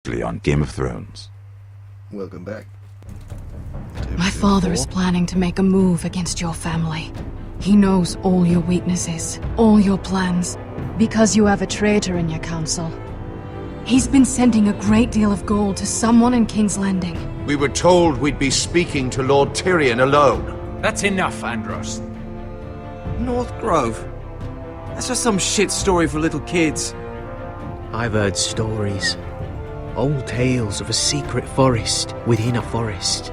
on Game of Thrones. Welcome back. My father is planning to make a move against your family. He knows all your weaknesses, all your plans, because you have a traitor in your council. He's been sending a great deal of gold to someone in King's Landing. We were told we'd be speaking to Lord Tyrion alone. That's enough, Andros. North Grove? That's just some shit story for little kids. I've heard stories. Old tales of a secret forest within a forest.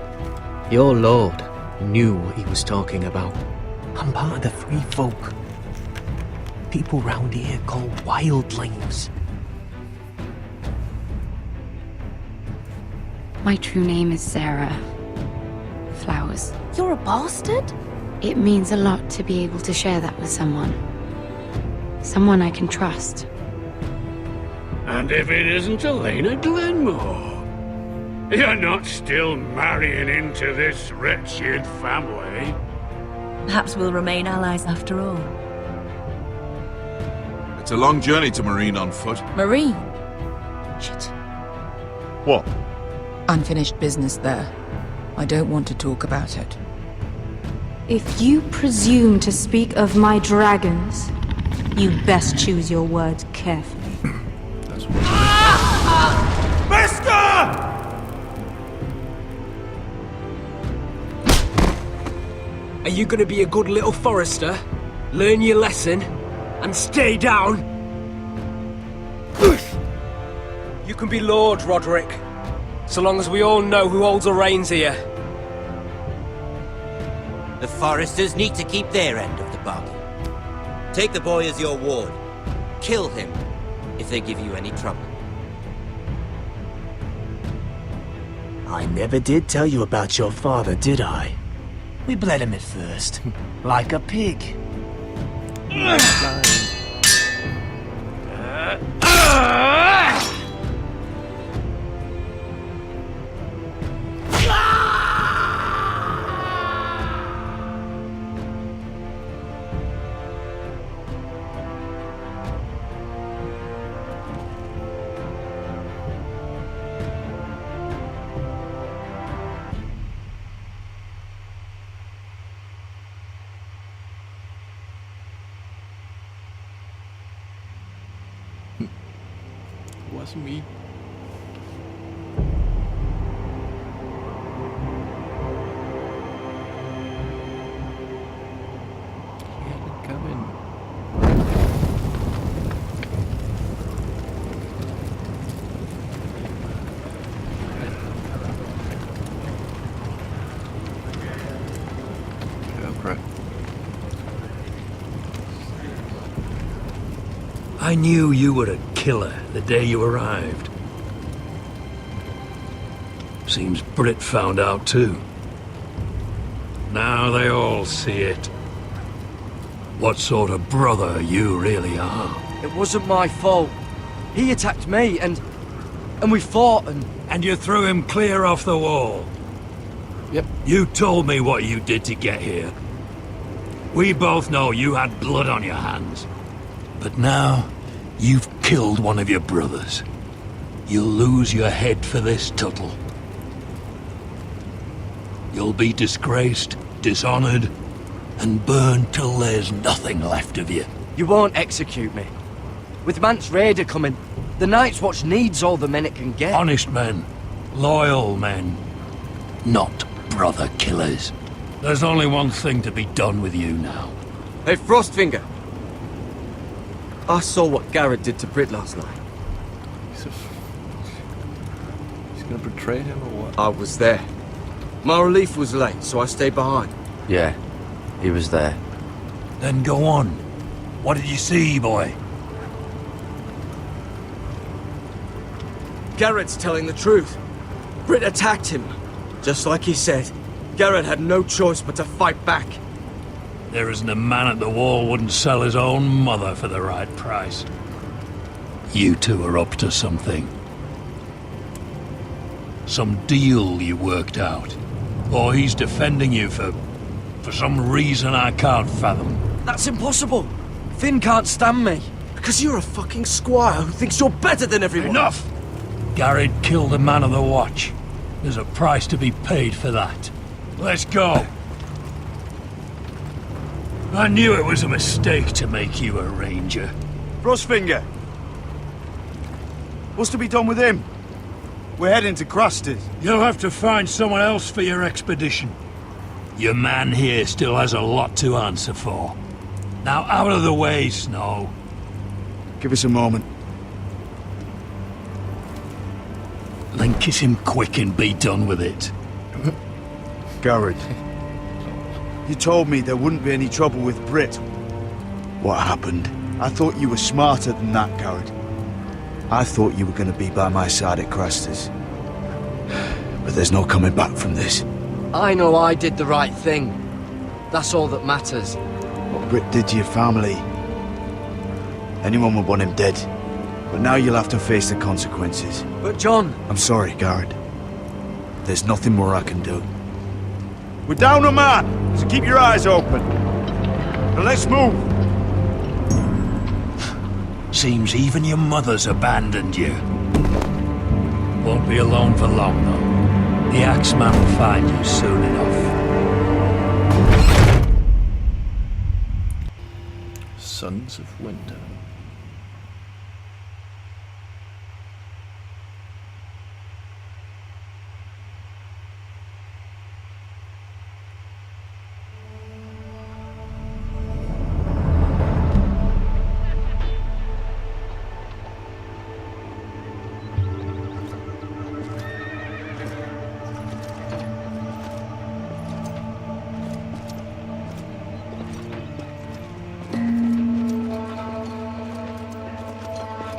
Your lord knew what he was talking about. I'm part of the free folk. People round here call wildlings. My true name is Sarah Flowers. You're a bastard? It means a lot to be able to share that with someone. Someone I can trust. And if it isn't Elena Glenmore, you're not still marrying into this wretched family. Perhaps we'll remain allies after all. It's a long journey to Marine on foot. Marine? Shit. What? Unfinished business there. I don't want to talk about it. If you presume to speak of my dragons, you best choose your words carefully. Are you gonna be a good little forester? Learn your lesson and stay down? You can be Lord, Roderick, so long as we all know who holds the reins here. The foresters need to keep their end of the bargain. Take the boy as your ward. Kill him if they give you any trouble. I never did tell you about your father, did I? We bled him at first, like a pig. Wasn't me. He had it coming. Crap. I knew you were a killer the day you arrived. Seems Brit found out too. Now they all see it. What sort of brother you really are. It wasn't my fault. He attacked me and we fought and... And you threw him clear off the wall. Yep. You told me what you did to get here. We both know you had blood on your hands. But now, you've killed one of your brothers. You'll lose your head for this, Tuttle. You'll be disgraced, dishonored, and burned till there's nothing left of you. You won't execute me. With Mance Raider coming, the Night's Watch needs all the men it can get. Honest men, loyal men, not brother killers. There's only one thing to be done with you now. Hey, Frostfinger. I saw what Garrett did to Brit last night. He's gonna betray him or what? I was there. My relief was late, so I stayed behind. Yeah, he was there. Then go on. What did you see, boy? Garrett's telling the truth. Brit attacked him. Just like he said, Garrett had no choice but to fight back. There isn't a man at the wall wouldn't sell his own mother for the right price. You two are up to something. Some deal you worked out. Or he's defending you for some reason I can't fathom. That's impossible. Finn can't stand me. Because you're a fucking squire who thinks you're better than everyone. Enough! Garrett killed a man of the watch. There's a price to be paid for that. Let's go. I knew it was a mistake to make you a ranger. Frostfinger! What's to be done with him? We're heading to Cruster's. You'll have to find someone else for your expedition. Your man here still has a lot to answer for. Now out of the way, Snow. Give us a moment. Then kiss him quick and be done with it. Garrett, you told me there wouldn't be any trouble with Brit. What happened? I thought you were smarter than that, Garrett. I thought you were going to be by my side at Cruster's. But there's no coming back from this. I know I did the right thing. That's all that matters. What Brit did to your family, anyone would want him dead. But now you'll have to face the consequences. But John... I'm sorry, Garrett. There's nothing more I can do. We're down a man, so keep your eyes open. Now let's move. Seems even your mother's abandoned you. Won't be alone for long, though. The Axeman will find you soon enough. Sons of Winter.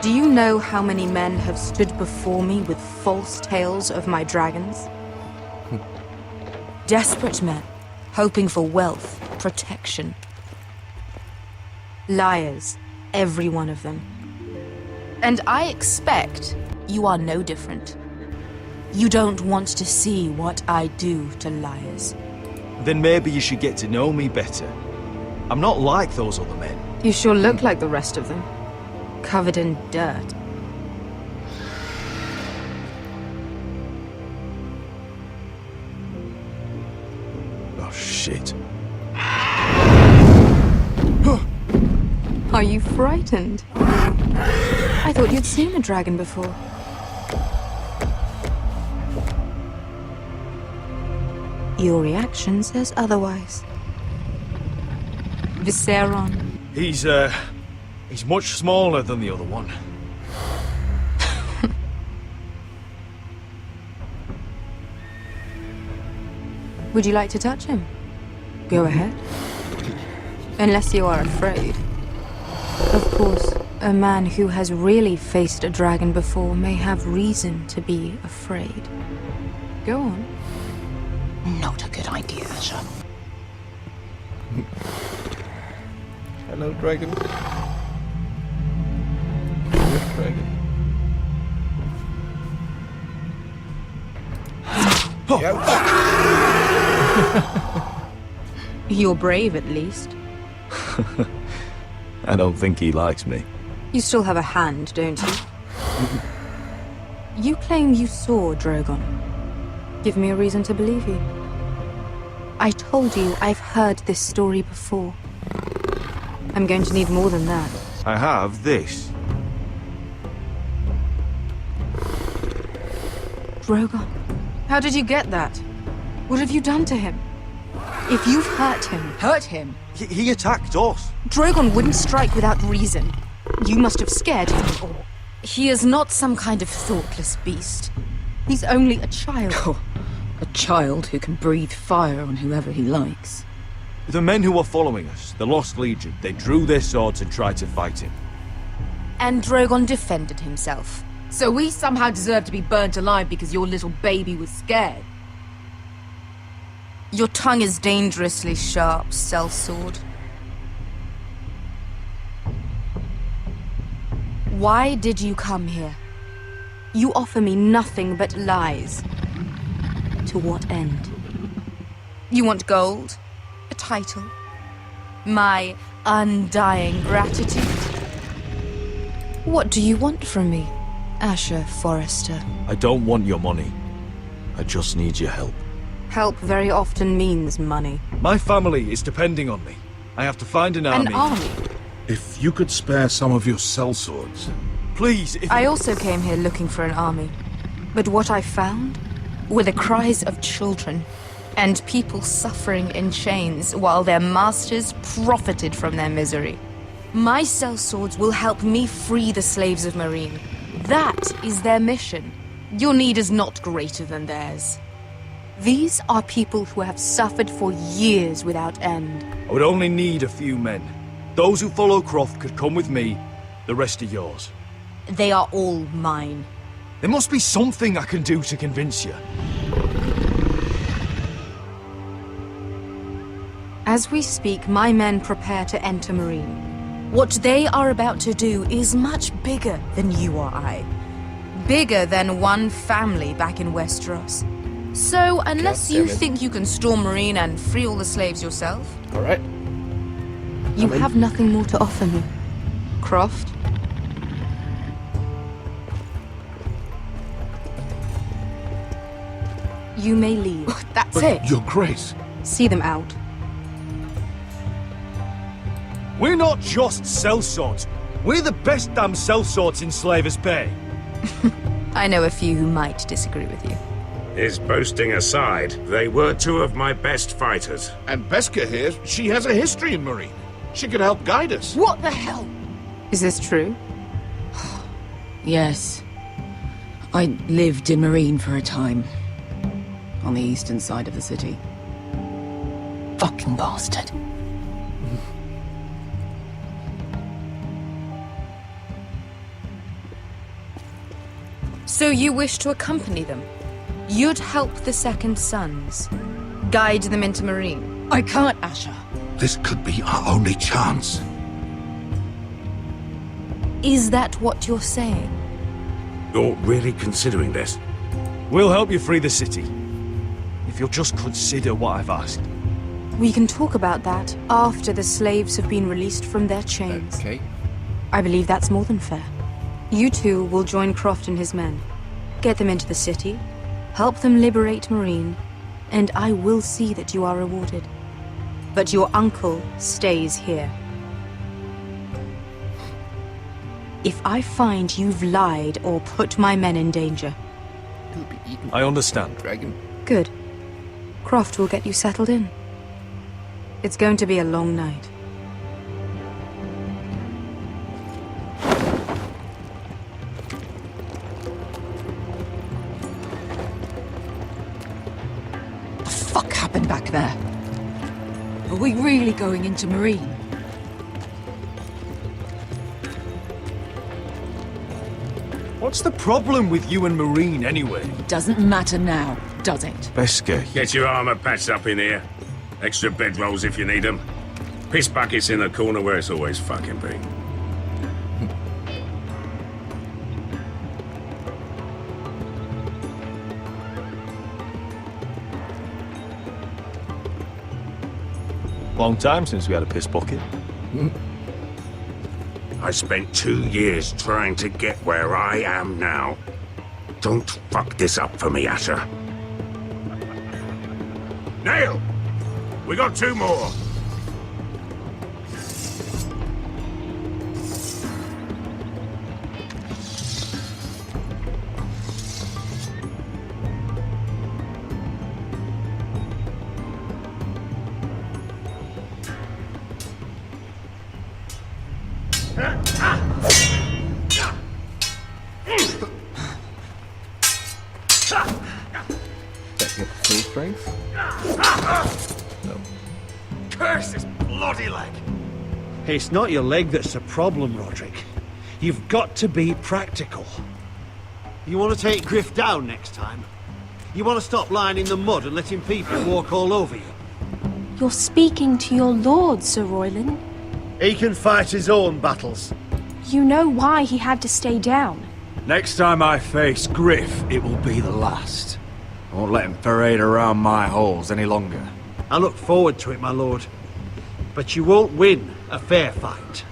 Do you know how many men have stood before me with false tales of my dragons? Desperate men, hoping for wealth, protection. Liars, every one of them. And I expect you are no different. You don't want to see what I do to liars. Then maybe you should get to know me better. I'm not like those other men. You sure look like the rest of them. Covered in dirt. Oh, shit. Are you frightened? I thought you'd seen a dragon before. Your reaction says otherwise. Viseron. He's much smaller than the other one. Would you like to touch him? Go ahead. Unless you are afraid. Of course, a man who has really faced a dragon before may have reason to be afraid. Go on. Not a good idea, sir. Hello, dragon. Yes, dragon. You're brave, at least. I don't think he likes me. You still have a hand, don't you? You claim you saw Drogon. Give me a reason to believe you. I told you I've heard this story before. I'm going to need more than that. I have this. Drogon. How did you get that? What have you done to him? If you've hurt him... Hurt him? He attacked us. Drogon wouldn't strike without reason. You must have scared him, or... He is not some kind of thoughtless beast. He's only a child. Oh, a child who can breathe fire on whoever he likes. The men who were following us, the Lost Legion, they drew their swords and tried to fight him. And Drogon defended himself. So we somehow deserve to be burnt alive because your little baby was scared? Your tongue is dangerously sharp, sellsword. Why did you come here? You offer me nothing but lies. To what end? You want gold? A title? My undying gratitude? What do you want from me? Asher Forrester. I don't want your money. I just need your help. Help very often means money. My family is depending on me. I have to find an army. An army? If you could spare some of your sellswords. Please, if... I also came here looking for an army. But what I found were the cries of children and people suffering in chains while their masters profited from their misery. My sellswords will help me free the slaves of Marine. That is their mission. Your need is not greater than theirs. These are people who have suffered for years without end. I would only need a few men. Those who follow Croft could come with me. The rest are yours. They are all mine. There must be something I can do to convince you. As we speak, my men prepare to enter Marine. What they are about to do is much bigger than you or I. Bigger than one family back in Westeros. So, unless you think you can storm Marine and free all the slaves yourself... Alright. You have nothing more to offer me. Croft? You may leave. That's it. Your Grace. See them out. We're not just sellswords. We're the best damn sellswords in Slavers Bay. I know a few who might disagree with you. His boasting aside, they were two of my best fighters. And Beska here, she has a history in Marine. She could help guide us. What the hell? Is this true? Yes. I lived in Marine for a time. On the eastern side of the city. Fucking bastard. So you wish to accompany them? You'd help the Second Sons. Guide them into Marine. I can't, Asher. This could be our only chance. Is that what you're saying? You're really considering this? We'll help you free the city. If you'll just consider what I've asked. We can talk about that after the slaves have been released from their chains. Okay. I believe that's more than fair. You two will join Croft and his men. Get them into the city, help them liberate Marine, and I will see that you are rewarded. But your uncle stays here. If I find you've lied or put my men in danger... He'll be eaten. I understand. Dragon. Good. Croft will get you settled in. It's going to be a long night. What the fuck happened back there? Are we really going into Marine? What's the problem with you and Marine, anyway? Doesn't matter now, does it? Beska. Get your armor patched up in here. Extra bedrolls if you need them. Piss buckets in the corner where it's always fucking been. Long time since we had a piss bucket. I spent 2 years trying to get where I am now. Don't fuck this up for me, Asher. Nail! We got 2 more. Full strength? No. Curse this bloody leg! It's not your leg that's the problem, Roderick. You've got to be practical. You want to take Griff down next time? You want to stop lying in the mud and letting people walk all over you? You're speaking to your lord, Sir Royland. He can fight his own battles. You know why he had to stay down. Next time I face Griff, it will be the last. I won't let him parade around my halls any longer. I look forward to it, my lord. But you won't win a fair fight.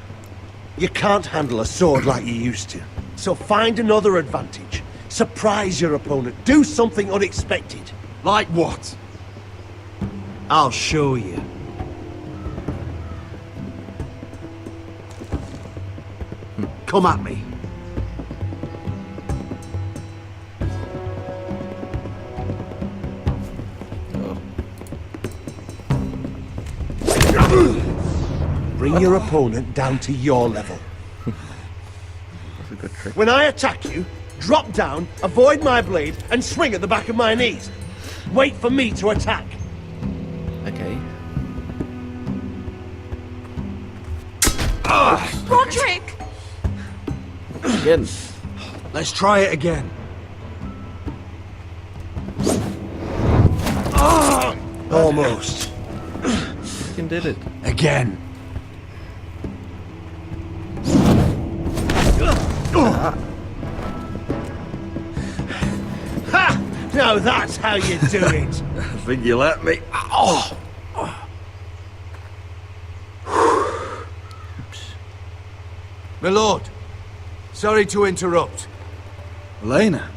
You can't handle a sword like you used to. So find another advantage. Surprise your opponent. Do something unexpected. Like what? I'll show you. Come at me. Bring your opponent down to your level. That's a good trick. When I attack you, drop down, avoid my blade, and swing at the back of my knees. Wait for me to attack. Okay. Roderick! Again. Let's try it again. Almost. Fucking did it. Again. Ha! Now that's how you do it. I think you let me. Oh! My lord, sorry to interrupt. Elena.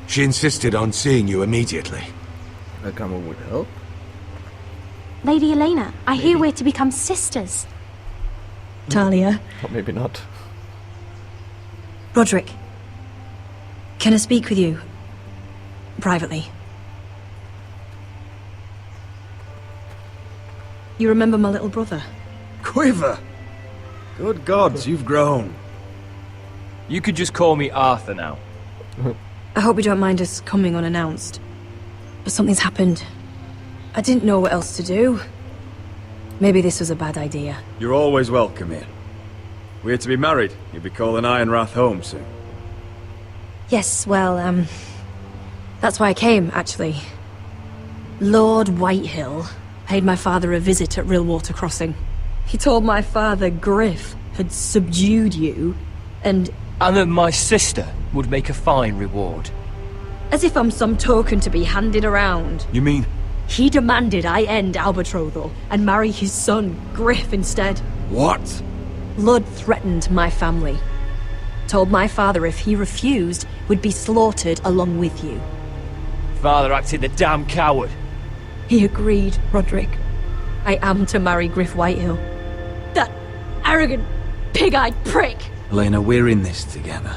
She insisted on seeing you immediately. I come up with help. Lady Elena, I hear we're to become sisters. Talia. Or maybe not. Roderick, can I speak with you privately? You remember my little brother? Quiver! Good gods, you've grown. You could just call me Arthur now. I hope you don't mind us coming unannounced. But something's happened. I didn't know what else to do. Maybe this was a bad idea. You're always welcome here. We're to be married. You'll be calling Ironrath home soon. Yes, well, that's why I came, actually. Lord Whitehill paid my father a visit at Rillwater Crossing. He told my father Griff had subdued you, and that my sister would make a fine reward. as if I'm some token to be handed around. You mean? He demanded I end our betrothal and marry his son, Griff, instead. What? Lud threatened my family. Told my father if he refused, would be slaughtered along with you. Father acted the damn coward. He agreed, Roderick. I am to marry Griff Whitehill. That arrogant, pig-eyed prick! Elena, we're in this together.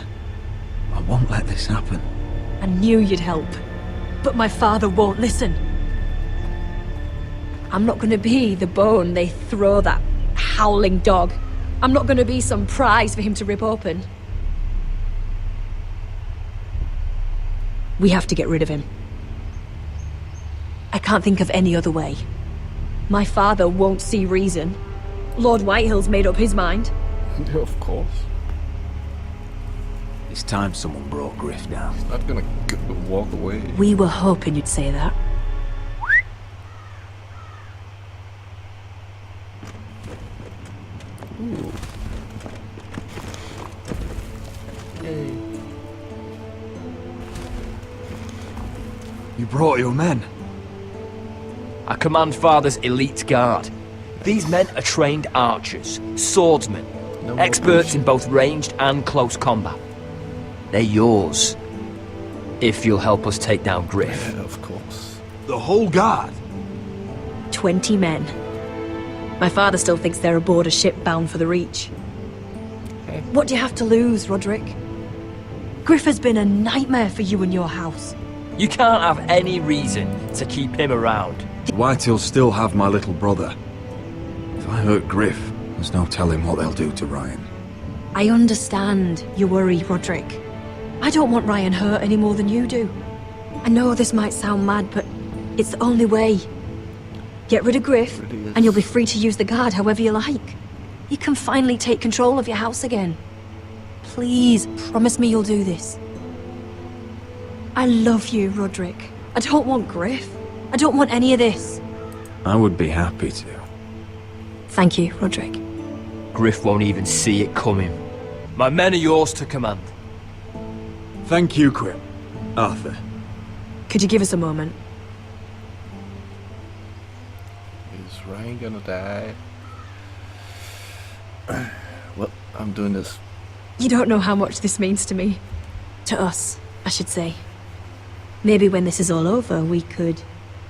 I won't let this happen. I knew you'd help, but my father won't listen. I'm not gonna be the bone they throw that howling dog. I'm not gonna be some prize for him to rip open. We have to get rid of him. I can't think of any other way. My father won't see reason. Lord Whitehill's made up his mind. Of course. It's time someone brought Griff down. He's not gonna walk away. We were hoping you'd say that. Ooh. Yay. You brought your men. I command Father's elite guard. These men are trained archers, swordsmen, experts in both ranged and close combat. They're yours, if you'll help us take down Griff. Yeah, of course. The whole guard? 20 men. My father still thinks they're aboard a ship bound for the Reach. Okay. What do you have to lose, Roderick? Griff has been a nightmare for you and your house. You can't have any reason to keep him around. Whitehill'll still have my little brother. If I hurt Griff, there's no telling what they'll do to Ryan. I understand your worry, Roderick. I don't want Ryan hurt any more than you do. I know this might sound mad, but it's the only way. Get rid of Griff, and you'll be free to use the guard however you like. You can finally take control of your house again. Please, promise me you'll do this. I love you, Roderick. I don't want Griff. I don't want any of this. I would be happy to. Thank you, Roderick. Griff won't even see it coming. My men are yours to command. Thank you, Quip. Arthur. Could you give us a moment? Is Ryan gonna die? Well, I'm doing this You don't know how much this means to me. To us, I should say. Maybe when this is all over, we could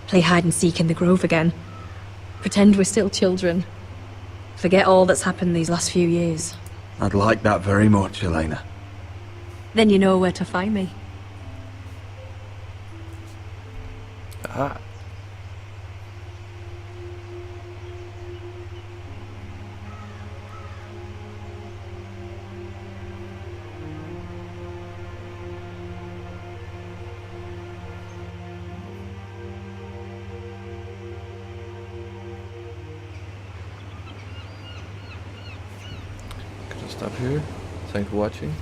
play hide and seek in the grove again. Pretend we're still children. Forget all that's happened these last few years. I'd like that very much, Elena. Then you know where to find me. Ah. Gonna stop here. Thanks for watching.